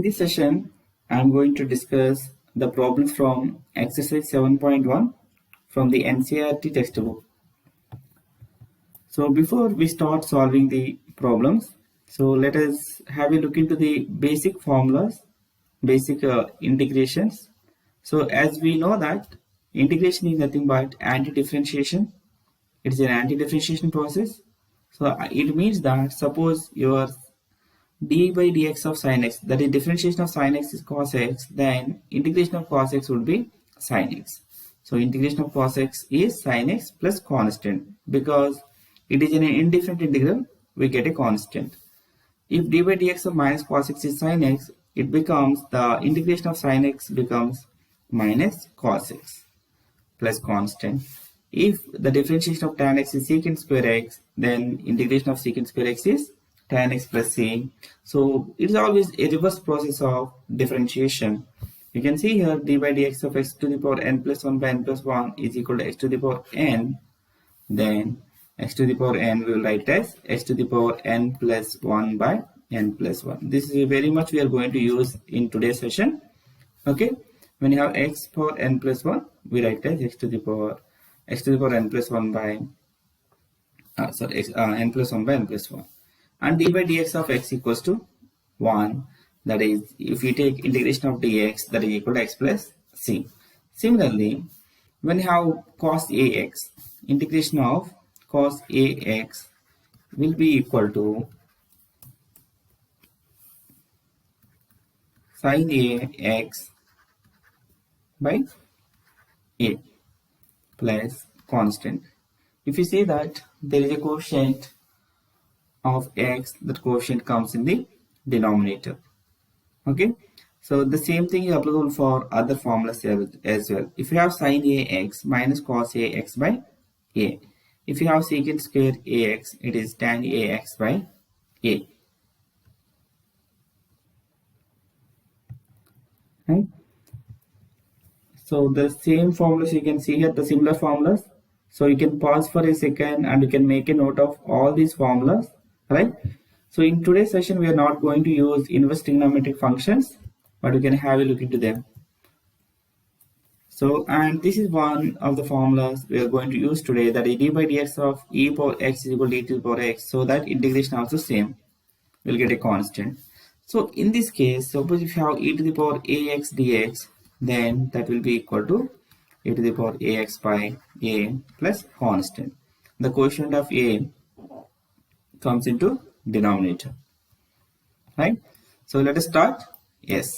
this session, I am going to discuss the problems from exercise 7.1 from the NCERT textbook. So before we start solving the problems, so let us have a look into the basic formulas, basic integrations. So as we know that integration is nothing but anti-differentiation. It is an anti-differentiation process. So it means that suppose your d by dx of sin x, that is differentiation of sin x is cos x, then integration of cos x would be sin x. So integration of cos x is sin x plus constant. Because it is an indifferent integral, we get a constant. If d by dx of minus cos x is sin x, it becomes the integration of sin x becomes minus cos x plus constant. If the differentiation of tan x is secant square x, then integration of secant square x is tan x plus c. So it is always a reverse process of differentiation. You can see here d by dx of x to the power n plus 1 by n plus 1 is equal to x to the power n. Then x to the power n we will write as x to the power n plus 1 by n plus 1. This is very much we are going to use in today's session. Okay, when you have x power n plus 1, we write as x to the power n plus 1 by n plus 1 by n plus 1. And d by dx of x equals to 1. That is, if we take integration of dx, that is equal to x plus c. Similarly, when you have cos ax, integration of cos ax will be equal to sin ax by a plus constant. If you see that there is a quotient of x, that quotient comes in the denominator. Okay, so the same thing is applicable for other formulas as well. If you have sin ax minus cos ax by a, if you have secant square ax, it is tan ax by a. Right? So the same formulas you can see here, the similar formulas. So you can pause for a second and you can make a note of all these formulas, right? So in today's session, we are not going to use inverse trigonometric functions, but we can have a look into them. So, and this is one of the formulas we are going to use today, that is d by dx of e power x is equal to e to the power x. So that integration also same, we'll get a constant. So in this case, suppose if you have e to the power ax dx, then that will be equal to e to the power ax by a plus constant. The quotient of a comes into denominator, right? So let us start. Yes.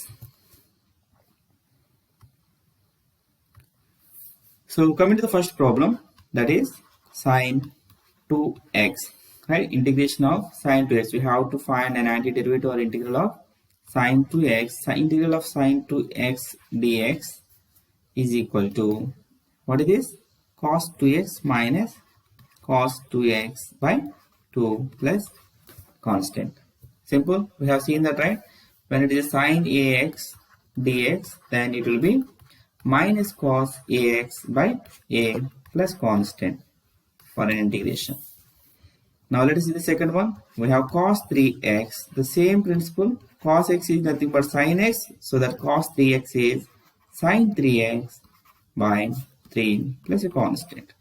So coming to the first problem, that is sine 2x, right? Integration of sine 2x. We have to find an antiderivative or integral of sine 2x. Integral of sine 2x dx is equal to, what is this? Cos 2x minus cos 2x by 2 plus constant. Simple. We have seen that, right? When it is sine ax dx, then it will be minus cos ax by a plus constant for an integration. Now let us see the second one. We have cos 3x. The same principle. Cos x is nothing but sin x. So that cos 3x is sin 3x by 3 plus a constant.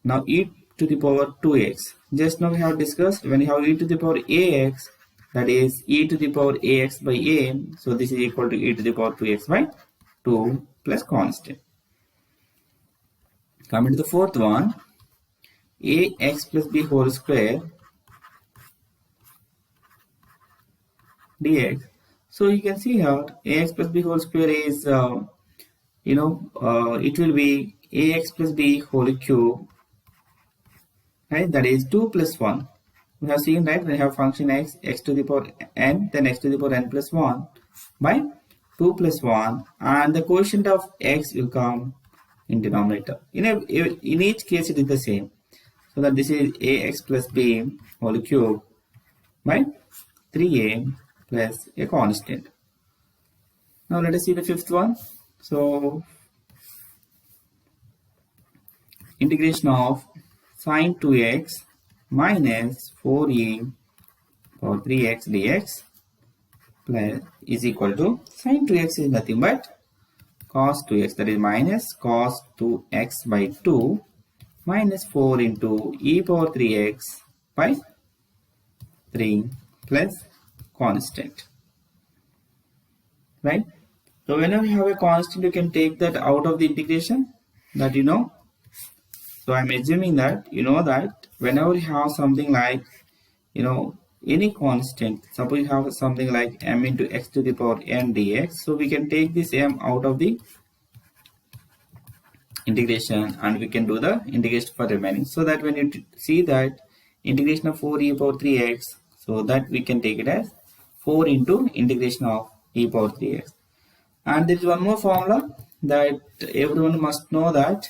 Now e to the power 2x. Just now we have discussed, when you have e to the power ax, that is e to the power ax by a. So this is equal to e to the power 2x by 2 plus constant. Coming to the fourth one, ax plus b whole square dx. So you can see here ax plus b whole square is, it will be ax plus b whole cube, right? That is 2 plus 1. We have seen, right, when you have function x, x to the power n, then x to the power n plus 1 by 2 plus 1, and the quotient of x will come in denominator. In each case, it is the same. So that this is ax plus b whole cube by 3a plus a constant. Now let us see the fifth one. So integration of sine 2x minus 4e power 3x dx plus is equal to sin 2x is nothing but cos 2x, that is minus cos 2x by 2 minus 4 into e power 3x by 3 plus constant, right? So whenever you have a constant, you can take that out of the integration, that you know. So I'm assuming that you know that whenever you have something like, you know, any constant, suppose you have something like m into x to the power n dx, so we can take this m out of the integration and we can do the integration for remaining, so that when you see that integration of 4 e power 3x, so that we can take it as 4 into integration of e power 3x. And there is one more formula that everyone must know, that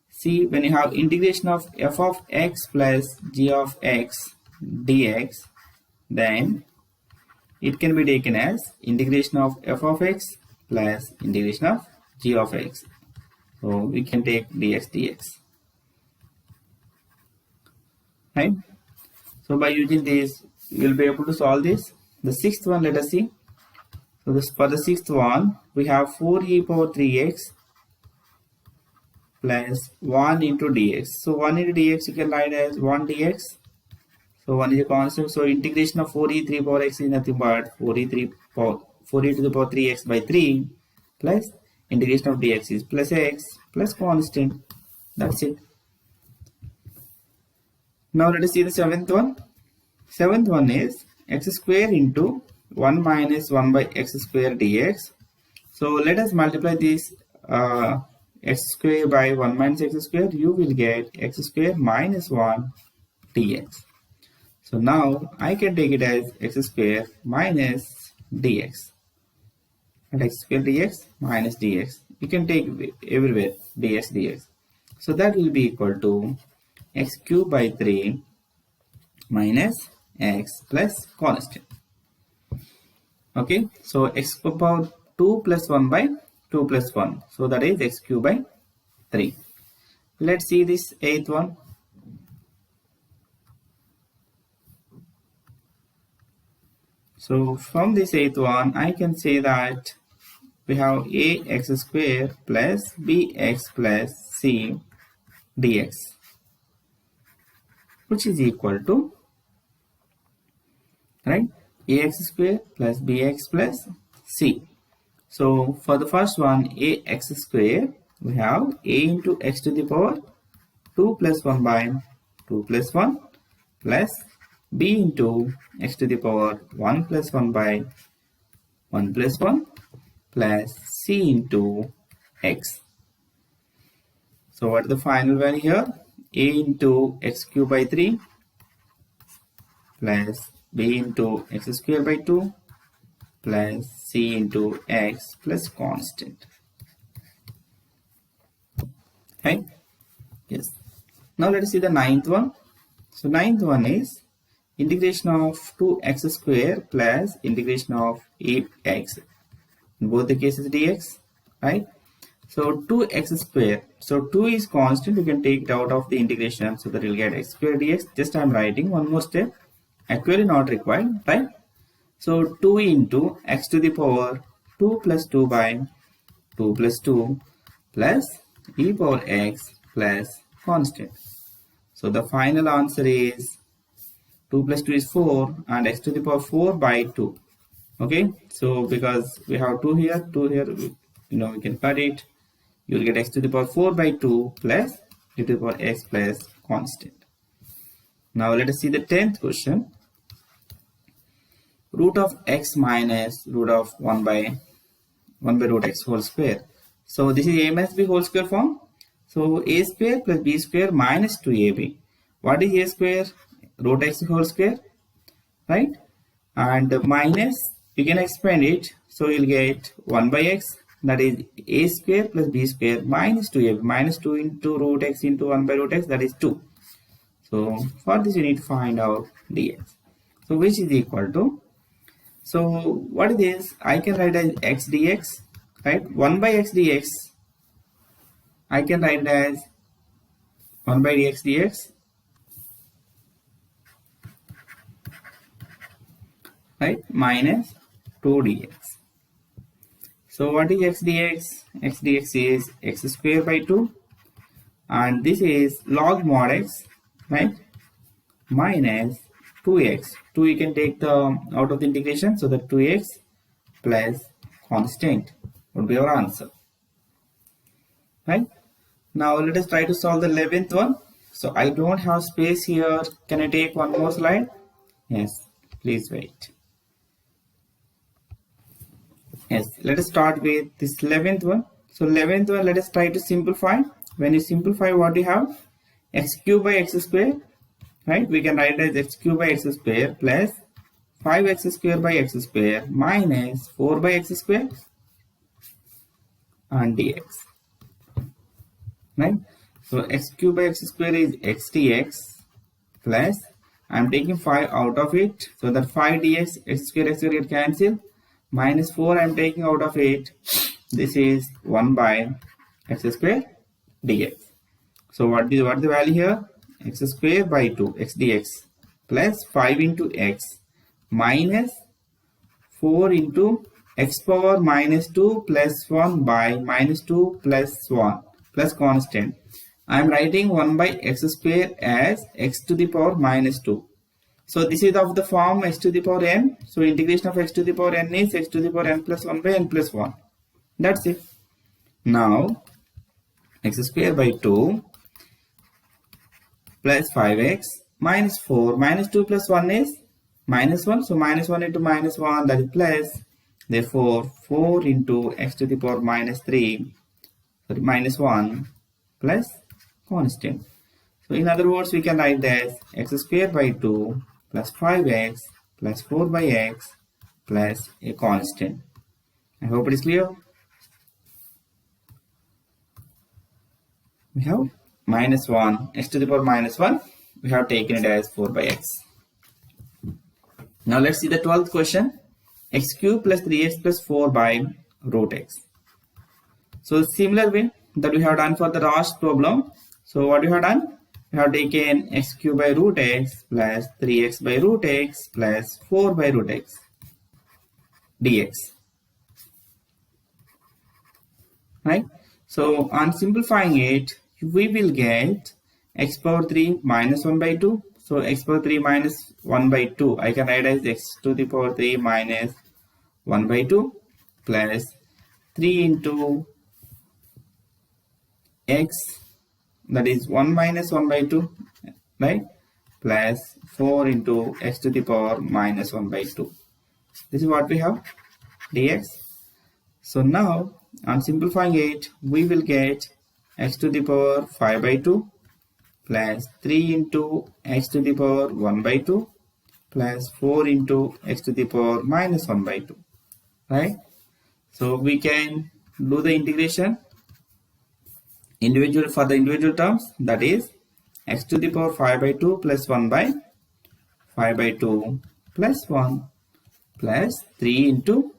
see, when you have integration of f of x plus g of x dx, then it can be taken as integration of f of x plus integration of g of x. So we can take dx, right? So by using this, you will be able to solve this. The sixth one, let us see. So this, for the sixth one, we have 4 e power 3x plus 1 into dx. So 1 into dx you can write as 1 dx. So 1 is a constant. So integration of 4e 3 power x is nothing but 4e to the power 3x by 3 plus integration of dx is plus x plus constant. That's it. Now let us see the seventh one. Seventh one is x square into 1 minus 1 by x square dx. So let us multiply this x square by 1 minus x square. You will get x square minus 1 dx. So now I can take it as x square minus dx. And x square dx minus dx. You can take everywhere dx. So that will be equal to x cube by 3 minus x plus constant. Okay, so x power 2 plus 1 by 2 plus 1. So that is x cube by 3. Let's see this eighth one. So from this eighth one, I can say that we have ax square plus bx plus c dx, which is equal to, right, ax square plus bx plus c. So for the first one, ax square, we have a into x to the power 2 plus 1 by 2 plus 1 plus b into x to the power 1 plus 1 by 1 plus 1 plus c into x. So what is the final value here? A into x cube by 3 plus b into x square by 2 plus c into x plus constant. Right? Yes. Now let us see the ninth one. So ninth one is integration of 2x square plus integration of 8x. In both the cases dx, right? So 2x square. So 2 is constant. You can take it out of the integration, so that you'll get x square dx. Just I'm writing one more step. Actually not required, right? So 2 into x to the power 2 plus 2 by 2 plus 2 plus e power x plus constant. So the final answer is 2 plus 2 is 4 and x to the power 4 by 2. Okay, so because we have 2 here, we can cut it. You will get x to the power 4 by 2 plus e to the power x plus constant. Now let us see the 10th question. Root of x minus root of 1 by root x whole square. So this is a minus b whole square form. So a square plus b square minus 2ab. What is a square? Root x whole square, right? And minus, you can expand it. So you'll get 1 by x, that is a square plus b square minus 2ab. Minus 2 into root x into 1 by root x, that is 2. So for this you need to find out dx. So which is equal to, so what is this? I can write as x dx, right? 1 by x dx, I can write it as 1 by dx, right? Minus 2 dx. So what is x dx? X dx is x square by 2, and this is log mod x, right, minus 2x. 2 you can take the out of the integration, so that 2x plus constant would be our answer, right? Now let us try to solve the 11th one. So I don't have space here. Can I take one more slide? Yes, please wait. Yes, let us start with this 11th one. So 11th one, let us try to simplify. When you simplify, what you have? X cube by x square, right? We can write it as x cube by x square plus 5x square by x square minus 4 by x square and dx, right? So x cube by x square is x dx plus, I'm taking 5 out of it, so that 5 dx, x square get cancelled, minus 4 I'm taking out of it, this is 1 by x square dx. So what is the value here? X square by 2 x dx plus 5 into x minus 4 into x power minus 2 plus 1 by minus 2 plus 1 plus constant. I am writing 1 by x square as x to the power minus 2. So this is of the form x to the power n. So integration of x to the power n is x to the power n plus 1 by n plus 1. That's it. Now x square by 2 plus 5x minus 4 minus 2 plus 1 is minus 1. So minus 1 into minus 1, that is plus. Therefore 4 into x to the power minus 3, sorry, minus 1 plus constant. So in other words, we can write as x square by 2 plus 5x plus 4 by x plus a constant. I hope it is clear. We have minus 1, x to the power minus 1, we have taken it as 4 by x. Now let's see the 12th question. X cube plus 3x plus 4 by root x. So similar way that we have done for the last problem. So what we have done? We have taken x cube by root x plus 3x by root x plus 4 by root x dx. Right? So on simplifying it, we will get x power 3 minus 1 by 2. So x power 3 minus 1 by 2, I can write as x to the power 3 minus 1 by 2 plus 3 into x, that is 1 minus 1 by 2, right, plus 4 into x to the power minus 1 by 2. This is what we have, dx. So now on simplifying it, we will get x to the power 5 by 2 plus 3 into x to the power 1 by 2 plus 4 into x to the power minus 1 by 2, right? So we can do the integration individual for the individual terms, that is x to the power 5 by 2 plus 1 by 5 by 2 plus 1 plus 3 into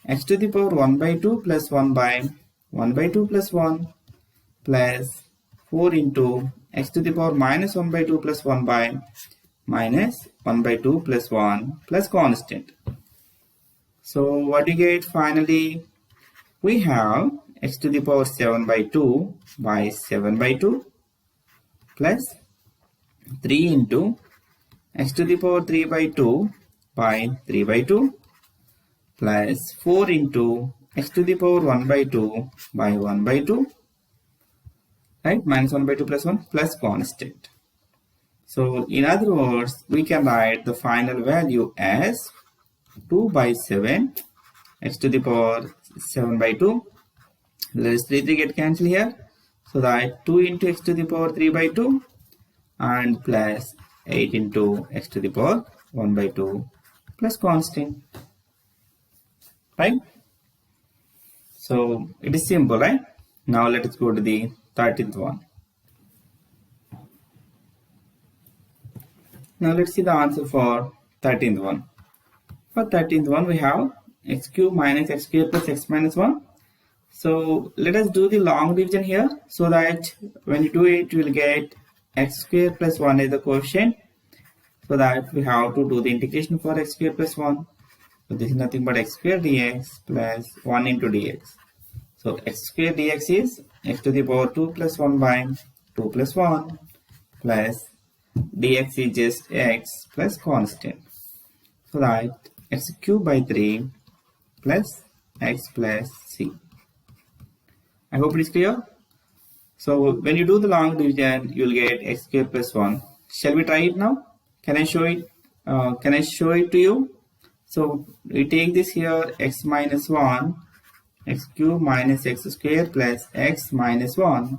x to the power 1 by 2 plus 1 by 1 by 2 plus 1 plus 4 into x to the power minus 1 by 2 plus 1 by minus 1 by 2 plus 1 plus constant. So what do you get finally? We have x to the power 7 by 2 by 7 by 2 plus 3 into x to the power 3 by 2 by 3 by 2 plus 4 into x to the power 1 by 2 by 1 by 2, right, minus 1 by 2 plus 1 plus constant. So in other words, we can write the final value as 2 by 7 x to the power 7 by 2. There is 3 get cancelled here, so that 2 into x to the power 3 by 2 and plus 8 into x to the power 1 by 2 plus constant, right? So it is simple, right? Now let us go to the 13th one. Now let's see the answer for 13th one. For 13th one, we have x cube minus x square plus x minus 1. So let us do the long division here, so that when you do it, you will get x square plus 1 as the quotient. So that we have to do the integration for x square plus 1. So this is nothing but x square dx plus 1 into dx. So x square dx is x to the power 2 plus 1 by 2 plus 1 plus dx is just x plus constant. So that x cube by 3 plus x plus c. I hope it is clear. So when you do the long division, you will get x square plus 1. Shall we try it now? Can I show it? Can I show it to you? So we take this here, x minus 1, x cube minus x square plus x minus 1.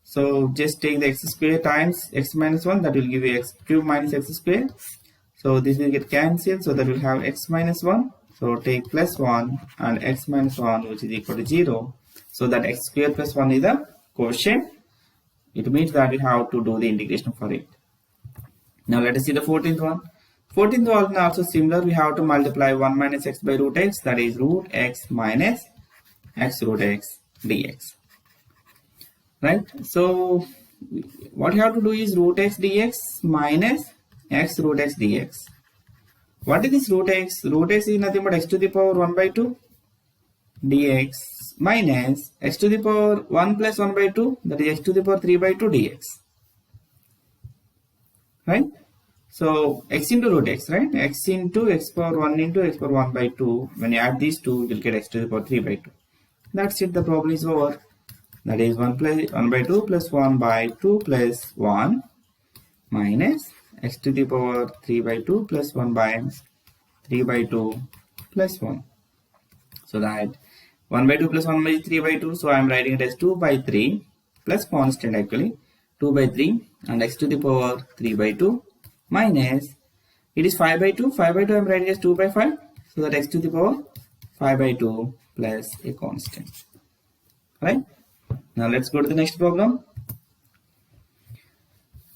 So just take the x square times x minus 1, that will give you x cube minus x square. So this will get cancelled, so that will have x minus 1. So take plus 1 and x minus 1, which is equal to 0. So that x square plus 1 is the quotient. It means that we have to do the integration for it. Now let us see the 14th one. 14th one is also similar. We have to multiply 1 minus x by root x, that is root x minus x root x dx. Right? So what you have to do is root x dx minus x root x dx. What is this root x? Root x is nothing but x to the power 1 by 2 dx minus x to the power 1 plus 1 by 2, that is x to the power 3 by 2 dx. Right? So x into root x, right? X into x power 1 into x power 1 by 2. When you add these two, you will get x to the power 3 by 2. That's it. The problem is over. That is 1 by 2 plus 1 by 2 plus 1 minus x to the power 3 by 2 plus 1 by 3 by 2 plus 1. So that 1 by 2 plus 1 by 3 by 2. So I am writing it as 2 by 3 plus constant actually 2 by 3 and x to the power 3 by 2 minus, it is 5 by 2. 5 by 2 I am writing as 2 by 5. So that x to the power 5 by 2 plus a constant. Right? Now let's go to the next problem.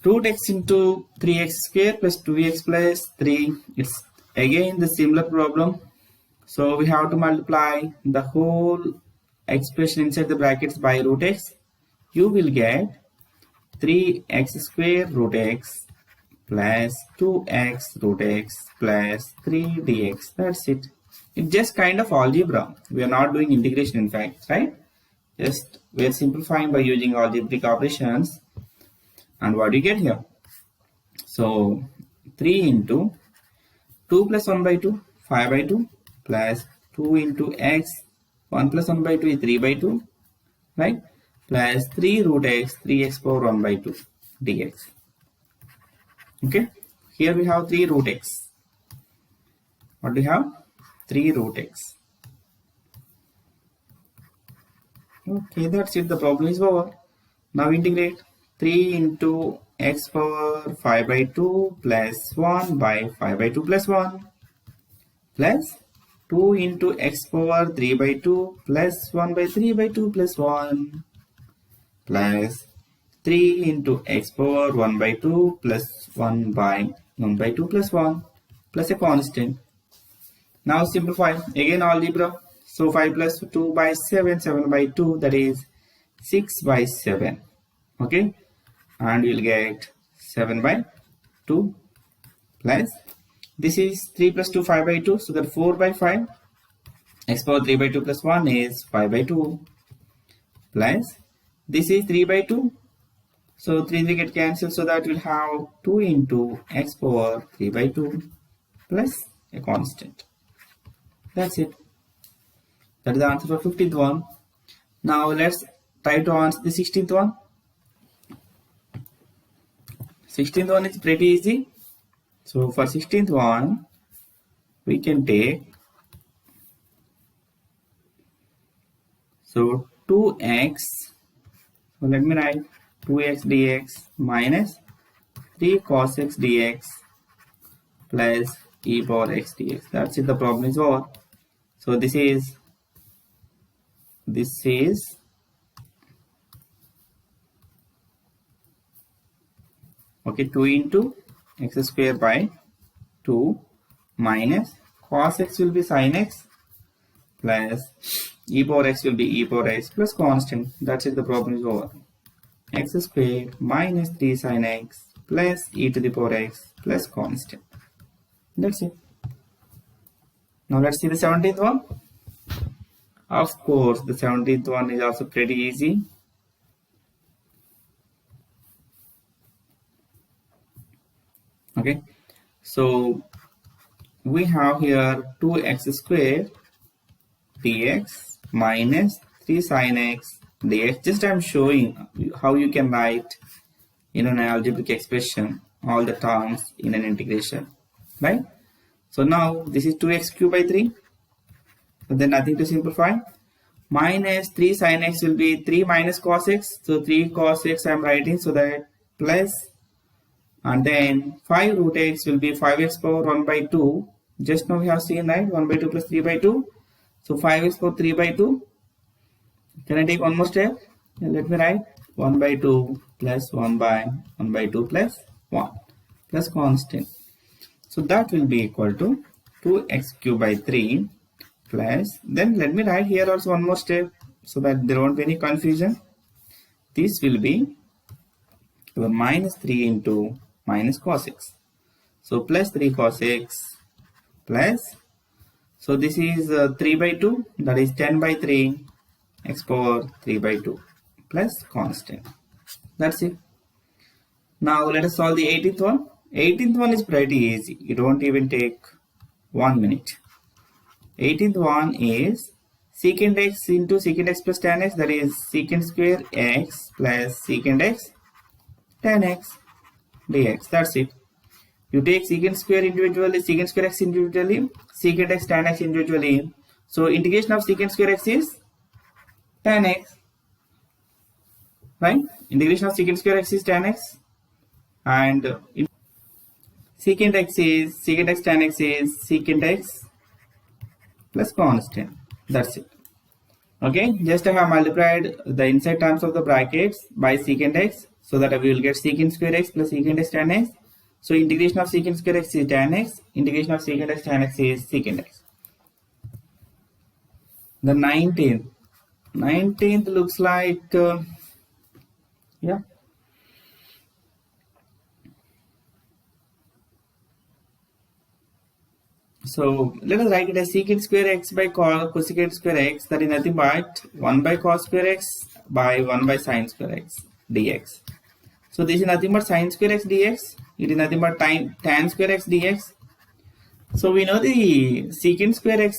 Root x into 3x square plus 2x plus 3. It's again the similar problem. So we have to multiply the whole expression inside the brackets by root x. You will get 3x square root x plus 2x root x plus 3 dx. That's it. It's just kind of algebra. We are not doing integration in fact, right? Just we are simplifying by using algebraic operations. And what do you get here? So 3 into 2 plus 1 by 2, 5 by 2 plus 2 into x, 1 plus 1 by 2 is 3 by 2, right? Plus 3 root x, 3x power 1 by 2 dx. Okay, here we have 3 root x. What do we have? 3 root x. Okay, that's it. The problem is over. Now integrate 3 into x power 5 by 2 plus 1 by 5 by 2 plus 1 plus 2 into x power 3 by 2 plus 1 by 3 by 2 plus 1 plus 3 into x power 1 by 2 plus 1 by 1 by 2 plus 1 plus a constant. Now simplify. Again algebra. So 5 plus 2 by 7, 7 by 2, that is 6 by 7. Okay. And we'll get 7 by 2 plus, this is 3 plus 2, 5 by 2. So that 4 by 5. X power 3 by 2 plus 1 is 5 by 2 plus, this is 3 by 2. So 3 will get cancelled, so that will have 2 into x power 3 by 2 plus a constant. That's it. That is the answer for 15th one. Now let's try to answer the 16th one. 16th one is pretty easy. So for 16th one, we can take, so 2x, so let me write 2x dx minus 3 cos x dx plus e power x dx. That's it. The problem is over. So this is okay, 2 into x square by 2 minus cos x will be sin x plus e power x will be e power x plus constant. That's it. The problem is over. X square minus 3 sin x plus e to the power x plus constant. That's it. Now let's see the 17th one. Of course, the 17th one is also pretty easy. Okay, so we have here 2x squared dx minus 3 sin x dx. Just I'm showing how you can write in an algebraic expression all the terms in an integration, right? So now this is 2x cubed by 3, but then nothing to simplify. Minus 3 sin x will be 3 minus cos x, so 3 cos x I'm writing, so that plus, and then 5 root x will be 5x power 1 by 2. Just now we have seen, right, 1 by 2 plus 3 by 2, so 5x power 3 by 2. Can I take one more step? Yeah, let me write 1 by 2 plus 1 by 2 plus 1 plus constant. So that will be equal to 2x cubed by 3 plus, then let me write here also one more step so that there won't be any confusion. This will be minus 3 into minus cos x. So plus 3 cos x plus, so this is 3 by 2, that is 10 by 3 x power 3 by 2 plus constant. That's it. Now let us solve the 18th one. 18th one is pretty easy. It won't even take 1 minute. 18th one is secant x into secant x plus tan x, that is secant square x plus secant x tan x dx. That's it. You take secant square individually, secant square x individually, secant x tan x individually. So integration of secant square x is tan x, right? Integration of secant square x is tan x, and secant x tan x is secant x plus constant. That's it. Okay, just I have multiplied the inside terms of the brackets by secant x, so that we will get secant square x plus secant x tan x. So integration of secant square x is tan x, integration of secant x tan x is secant x. The 19th looks like yeah. So let us write it as secant square x by cosecant square x, that is nothing but 1 by cos square x by 1 by sin square x dx. So this is nothing but sin square x dx. It is nothing but tan square x dx. So we know the secant square x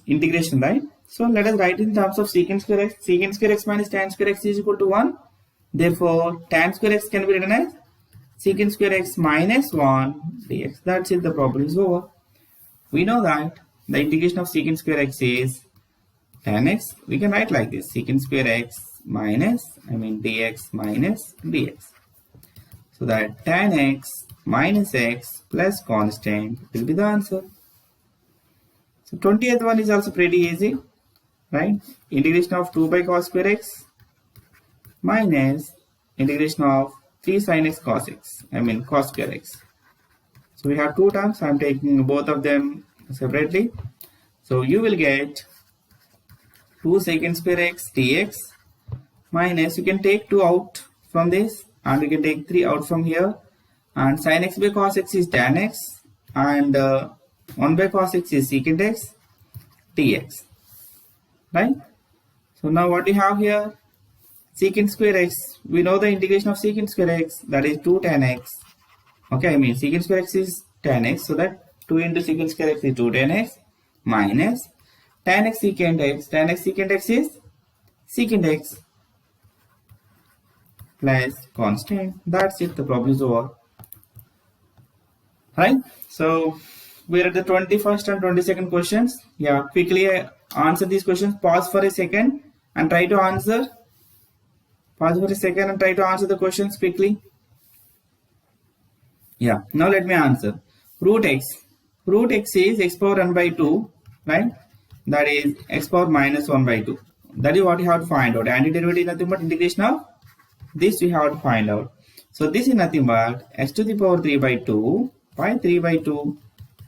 integration, right? So let us write in terms of secant square x. Secant square x minus tan square x is equal to 1. Therefore, tan square x can be written as secant square x minus 1 dx. That's it, the problem is over. We know that the integration of secant square x is tan x. We can write like this, secant square x minus, dx minus dx. So that tan x minus x plus constant will be the answer. So 20th one is also pretty easy, right? Integration of 2 by cos square x minus integration of 3 sin x cos x, cos square x. So we have two terms. I am taking both of them separately. So you will get 2 secant square x dx minus, you can take 2 out from this, and you can take 3 out from here, and sin x by cos x is tan x, and 1 by cos x is secant x dx, right? So now what we have here, secant square x, we know the integration of secant square x, that is 2 tan x. Okay, secant square x is tan x, so that 2 into secant square x is 2 tan x minus tan x secant x. Tan x secant x is secant x plus constant. That's it, the problem is over, right? So we're at the 21st and 22nd questions. Yeah, quickly answer these questions. Pause for a second and try to answer. Pause for a second and try to answer the questions quickly. Yeah, now let me answer. Root x is x power 1 by 2, right? That is x power minus 1 by 2. That is what you have to find out. Antiderivative is nothing but integration of this we have to find out. So this is nothing but x to the power 3 by 2 by 3 by 2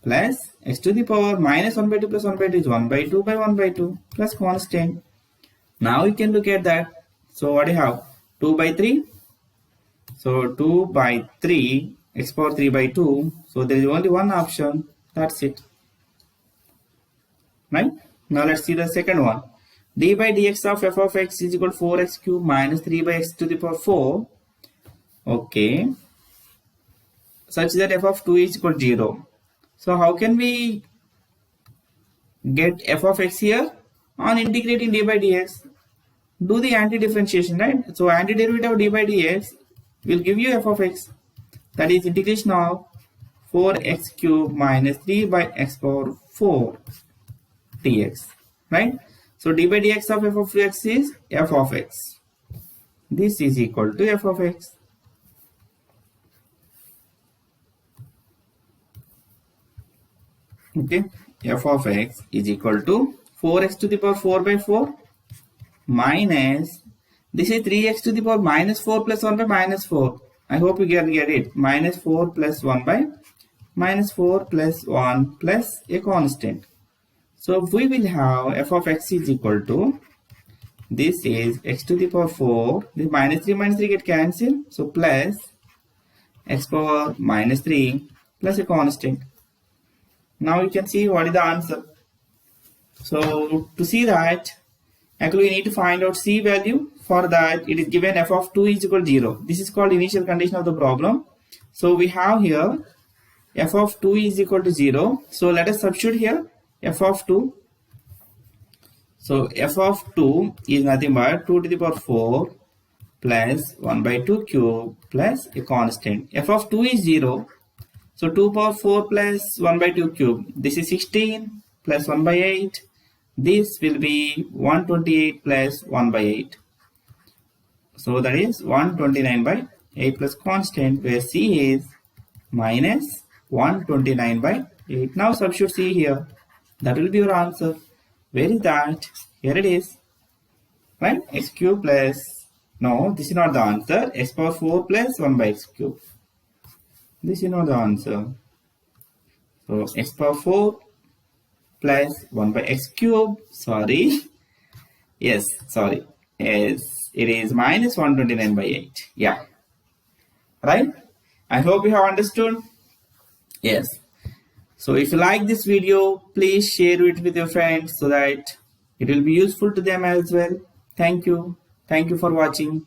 plus x to the power minus 1 by 2 plus 1 by 2 is 1 by 2 by 1 by 2 plus constant. Now you can look at that. So what do you have? 2 by 3. So 2 by 3 x power 3 by 2. So there is only one option. That's it. right? Now let's see the second one. D by dx of f of x is equal to 4x cube minus 3 by x to the power 4. Okay. Such that f of 2 is equal to 0. So how can we get f of x here? On integrating d by dx, do the anti-differentiation, right? So antiderivative of d by dx will give you f of x. That is integration of 4x cube minus 3 by x power 4 dx, right? So d by dx of f of x is f of x. This is equal to f of x. Okay, f of x is equal to 4x to the power 4 by 4 minus, this is 3x to the power minus 4 plus 1 by minus 4. I hope you can get it. Minus 4 plus 1 by minus 4 plus 1 plus a constant. So we will have f of x is equal to, this is x to the power 4, the minus 3 get cancelled, so plus x power minus 3 plus a constant. Now you can see what is the answer. So to see that, actually we need to find out c value. For that, it is given f of 2 is equal to 0. This is called initial condition of the problem. So we have here f of 2 is equal to 0. So let us substitute here f of 2. So f of 2 is nothing but 2 to the power 4 plus 1 by 2 cube plus a constant. F of 2 is 0. So 2 power 4 plus 1 by 2 cube. This is 16 plus 1 by 8. This will be 128 plus 1 by 8. So that is 129 by 8 plus constant, where c is minus 129 by 8. Now substitute c here. That will be your answer. Where is that? Here it is. Right? X cube plus, no, this is not the answer. X power 4 plus 1 by x cube. This is not the answer. So x power 4 plus 1 by x cube. Sorry. Yes, sorry. Yes, it is minus 129 by 8. Yeah. Right? I hope you have understood. Yes. So if you like this video, please share it with your friends so that it will be useful to them as well. Thank you. Thank you for watching.